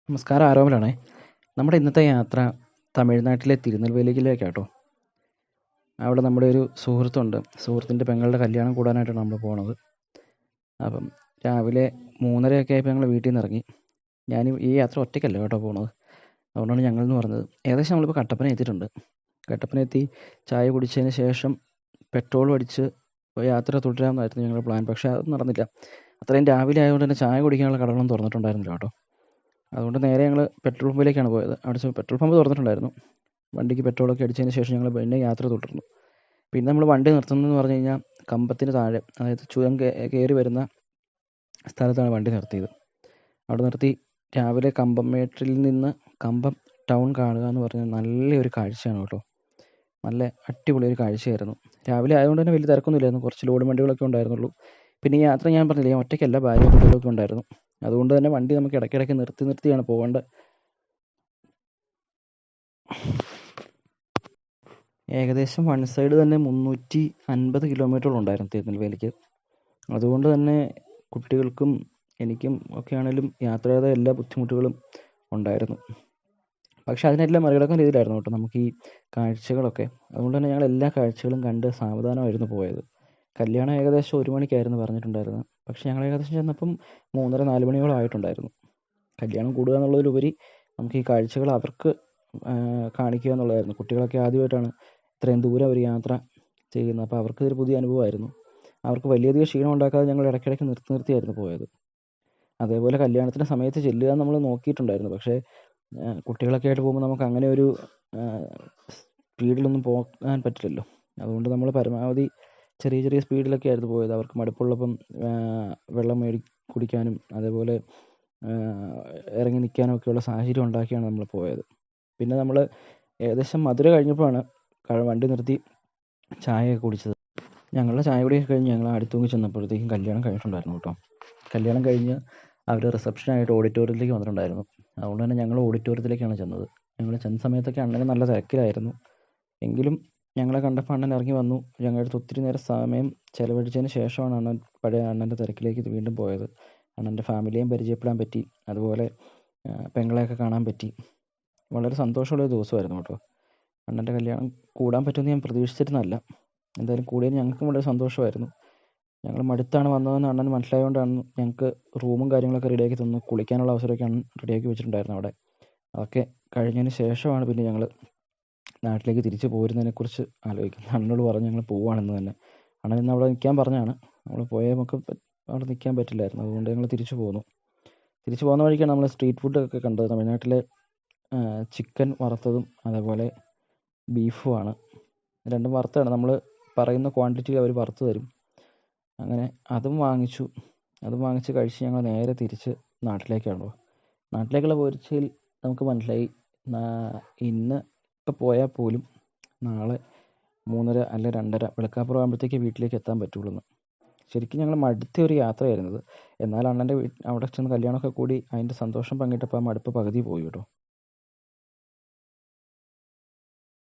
നമസ്കാരം, ആരോമലാണേ. നമ്മുടെ ഇന്നത്തെ യാത്ര തമിഴ്നാട്ടിലെ തിരുനെൽവേലിയിലേക്കാട്ടോ. അവിടെ നമ്മുടെ ഒരു സുഹൃത്തുണ്ട്. സുഹൃത്തിൻ്റെ പെങ്ങളുടെ കല്യാണം കൂടാനായിട്ടാണ് നമ്മൾ പോണത്. അപ്പം രാവിലെ 3:30 ആയപ്പോൾ ഞങ്ങൾ വീട്ടിൽ നിന്ന് ഇറങ്ങി. ഈ യാത്ര ഒറ്റയ്ക്കല്ല കേട്ടോ പോണത്. അതുകൊണ്ടാണ് ഞങ്ങളെന്ന് പറഞ്ഞത്. ഏകദേശം നമ്മളിപ്പോൾ കട്ടപ്പന എത്തിയിട്ടുണ്ട്. കട്ടപ്പന എത്തി ചായ കുടിച്ചതിന് ശേഷം പെട്രോൾ അടിച്ച് യാത്ര തുടരാമെന്നായിരുന്നു ഞങ്ങളുടെ പ്ലാൻ. പക്ഷേ അത് നടന്നില്ല. അത്രയും രാവിലെ ആയതുകൊണ്ട് തന്നെ ചായ കുടിക്കാനുള്ള കടകളൊന്നും തുറന്നിട്ടുണ്ടായിരുന്നില്ല കേട്ടോ. അതുകൊണ്ട് നേരെ ഞങ്ങൾ പെട്രോൾ പമ്പിലേക്കാണ് പോയത്. അവിടെ പെട്രോൾ പമ്പ് തുറന്നിട്ടുണ്ടായിരുന്നു. വണ്ടിക്ക് പെട്രോളൊക്കെ അടിച്ചതിന് ശേഷം ഞങ്ങൾ പിന്നെ യാത്ര തുടർന്നു. പിന്നെ നമ്മൾ വണ്ടി നിർത്തുന്നതെന്ന് പറഞ്ഞു കഴിഞ്ഞാൽ കമ്പത്തിന് താഴെ, അതായത് ചുരം കയറി വരുന്ന സ്ഥലത്താണ് വണ്ടി നിർത്തിയത്. അവിടെ നിർത്തി രാവിലെ കമ്പംമേട്ടിൽ നിന്ന് കമ്പം ടൗൺ കാണുക എന്ന് പറഞ്ഞാൽ നല്ലൊരു കാഴ്ചയാണ് കേട്ടോ. നല്ല അടിപൊളി ഒരു കാഴ്ചയായിരുന്നു. രാവിലെ ആയതുകൊണ്ട് തന്നെ വലിയ തിരക്കൊന്നുമില്ലായിരുന്നു. കുറച്ച് ലോഡ് വണ്ടികളൊക്കെ ഉണ്ടായിരുന്നുള്ളൂ. പിന്നെ ഈ യാത്ര ഞാൻ പറഞ്ഞില്ലേ, ഞാൻ ഒറ്റയ്ക്കല്ല, ഭാര്യയും കുട്ടികളൊക്കെ ഉണ്ടായിരുന്നു. അതുകൊണ്ട് തന്നെ വണ്ടി നമുക്ക് ഇടയ്ക്കിടയ്ക്ക് നിർത്തിയാണ് പോകേണ്ടത്. ഏകദേശം വൺ സൈഡ് തന്നെ 350 കിലോമീറ്ററോളം ഉണ്ടായിരുന്നു തിരുനെൽവേലിക്ക്. അതുകൊണ്ട് തന്നെ കുട്ടികൾക്കും എനിക്കും ഒക്കെ ആണെങ്കിലും യാത്രയുടെ എല്ലാ ബുദ്ധിമുട്ടുകളും ഉണ്ടായിരുന്നു. പക്ഷെ അതിനെല്ലാം മറികടക്കുന്ന രീതിയിലായിരുന്നു കേട്ടോ നമുക്ക് ഈ കാഴ്ചകളൊക്കെ. അതുകൊണ്ട് തന്നെ ഞങ്ങൾ എല്ലാ കാഴ്ചകളും കണ്ട് സാവധാനമായിരുന്നു പോയത്. കല്യാണം ഏകദേശം 1 മണിക്കായിരുന്നു പറഞ്ഞിട്ടുണ്ടായിരുന്നത്. പക്ഷേ ഞങ്ങൾ ഏകദേശം ചെന്നപ്പം 3:30-4 മണിയോളം ആയിട്ടുണ്ടായിരുന്നു. കല്യാണം കൂടുക എന്നുള്ളതിലുപരി നമുക്ക് ഈ കാഴ്ചകൾ അവർക്ക് കാണിക്കുക എന്നുള്ളതായിരുന്നു. കുട്ടികളൊക്കെ ആദ്യമായിട്ടാണ് ഇത്രയും ദൂരം ഒരു യാത്ര ചെയ്യുന്നത്. അപ്പോൾ അവർക്കിതൊരു പുതിയ അനുഭവമായിരുന്നു. അവർക്ക് വലിയധികം ക്ഷീണം ഉണ്ടാക്കാതെ ഞങ്ങൾ ഇടയ്ക്കിടയ്ക്ക് നിർത്തിയായിരുന്നു പോയത്. അതേപോലെ കല്യാണത്തിൻ്റെ സമയത്ത് ചെല്ലുക നമ്മൾ നോക്കിയിട്ടുണ്ടായിരുന്നു. പക്ഷേ കുട്ടികളൊക്കെ ആയിട്ട് പോകുമ്പോൾ നമുക്ക് അങ്ങനെ ഒരു സ്പീഡിലൊന്നും പോകാൻ പറ്റില്ലല്ലോ. അതുകൊണ്ട് നമ്മൾ പരമാവധി ചെറിയ ചെറിയ സ്പീഡിലൊക്കെ ആയിരുന്നു പോയത്. അവർക്ക് മടുപ്പുള്ളപ്പം വെള്ളം കുടിക്കാനും അതേപോലെ ഇറങ്ങി നിൽക്കാനും ഒക്കെയുള്ള സാഹചര്യം ഉണ്ടാക്കിയാണ് നമ്മൾ പോയത്. പിന്നെ നമ്മൾ ഏകദേശം മധുര കഴിഞ്ഞപ്പോഴാണ് വണ്ടി നിർത്തി ചായയൊക്കെ കുടിച്ചത്. ഞങ്ങളുടെ ചായ കുടിയൊക്കെ കഴിഞ്ഞ് ഞങ്ങൾ അടുത്തൂങ്ങി ചെന്നപ്പോഴത്തേക്കും കല്യാണം കഴിഞ്ഞിട്ടുണ്ടായിരുന്നു കേട്ടോ. കല്യാണം കഴിഞ്ഞ് അവർ റിസപ്ഷനായിട്ട് ഓഡിറ്റോറിയത്തിലേക്ക് വന്നിട്ടുണ്ടായിരുന്നു. അതുകൊണ്ട് തന്നെ ഞങ്ങൾ ഓഡിറ്റോറിയത്തിലേക്കാണ് ചെന്നത്. ഞങ്ങൾ ചെന്ന സമയത്തൊക്കെ അണ്ണന് നല്ല തിരക്കിലായിരുന്നു. എങ്കിലും ഞങ്ങളെ കണ്ടപ്പോൾ അണ്ണൻ ഇറങ്ങി വന്നു. ഞങ്ങളുടെ അടുത്ത് ഒത്തിരി നേരം സമയം ചിലവഴിച്ചതിന് ശേഷമാണ് പഴയ അണ്ണൻ്റെ തിരക്കിലേക്ക് വീണ്ടും പോയത്. അണ്ണൻ്റെ ഫാമിലിയെയും പരിചയപ്പെടാൻ പറ്റി. അതുപോലെ പെങ്ങളെയൊക്കെ കാണാൻ പറ്റി. വളരെ സന്തോഷമുള്ളൊരു ദിവസമായിരുന്നു കേട്ടോ. അണ്ണൻ്റെ കല്യാണം കൂടാൻ പറ്റുമെന്ന് ഞാൻ പ്രതീക്ഷിച്ചിരുന്നതല്ല. എന്തായാലും കൂടിയതിന് ഞങ്ങൾക്കും വളരെ സന്തോഷമായിരുന്നു. ഞങ്ങൾ മടുത്താണ് വന്നതെന്ന് അണ്ണന് മനസ്സിലായതുകൊണ്ടാണ് ഞങ്ങൾക്ക് റൂമും കാര്യങ്ങളൊക്കെ റെഡിയാക്കി തന്നു. കുളിക്കാനുള്ള അവസരമൊക്കെ അണ്ണൻ റെഡിയാക്കി വെച്ചിട്ടുണ്ടായിരുന്നു അവിടെ. അതൊക്കെ കഴിഞ്ഞതിന് ശേഷമാണ് പിന്നെ ഞങ്ങൾ നാട്ടിലേക്ക് തിരിച്ചു പോരുന്നതിനെക്കുറിച്ച് ആലോചിക്കുന്നത്. അണ്ണനോട് പറഞ്ഞു ഞങ്ങൾ പോവുകയാണെന്ന് തന്നെ. അണ്ണൻ ഇന്ന് അവിടെ നിൽക്കാൻ പറഞ്ഞാണ്. നമ്മൾ പോയാൽ നമുക്ക് അവിടെ നിൽക്കാൻ പറ്റില്ലായിരുന്നു. അതുകൊണ്ട് ഞങ്ങൾ തിരിച്ചു പോന്നു. തിരിച്ചു പോകുന്ന വഴിക്കാണ് നമ്മൾ സ്ട്രീറ്റ് ഫുഡൊക്കെ കണ്ടത്. തമിഴ്നാട്ടിലെ ചിക്കൻ വറുത്തതും അതേപോലെ ബീഫുമാണ്. രണ്ടും വറുത്താണ്. നമ്മൾ പറയുന്ന ക്വാണ്ടിറ്റിയിൽ അവർ വറുത്ത് തരും. അങ്ങനെ അതും വാങ്ങിച്ച് കഴിച്ച് ഞങ്ങൾ നേരെ തിരിച്ച് നാട്ടിലേക്കാണല്ലോ. നാട്ടിലേക്കുള്ള പോർച്ചയിൽ നമുക്ക് മനസ്സിലായി ഇന്ന് ഇപ്പോൾ പോയാൽ പോലും നാളെ 3:30 അല്ലെ 2:30 വെളുക്കാപ്പുറം ആകുമ്പോഴത്തേക്ക് വീട്ടിലേക്ക് എത്താൻ പറ്റുള്ളൂ എന്ന്. ശരിക്കും ഞങ്ങൾ മടുത്ത ഒരു യാത്രയായിരുന്നത്. എന്നാൽ അണ്ണൻ്റെ അവിടെ ചെന്ന് കല്യാണമൊക്കെ കൂടി അതിൻ്റെ സന്തോഷം പങ്കിട്ടപ്പോൾ ആ മടുപ്പ് പകുതി പോയി കേട്ടോ.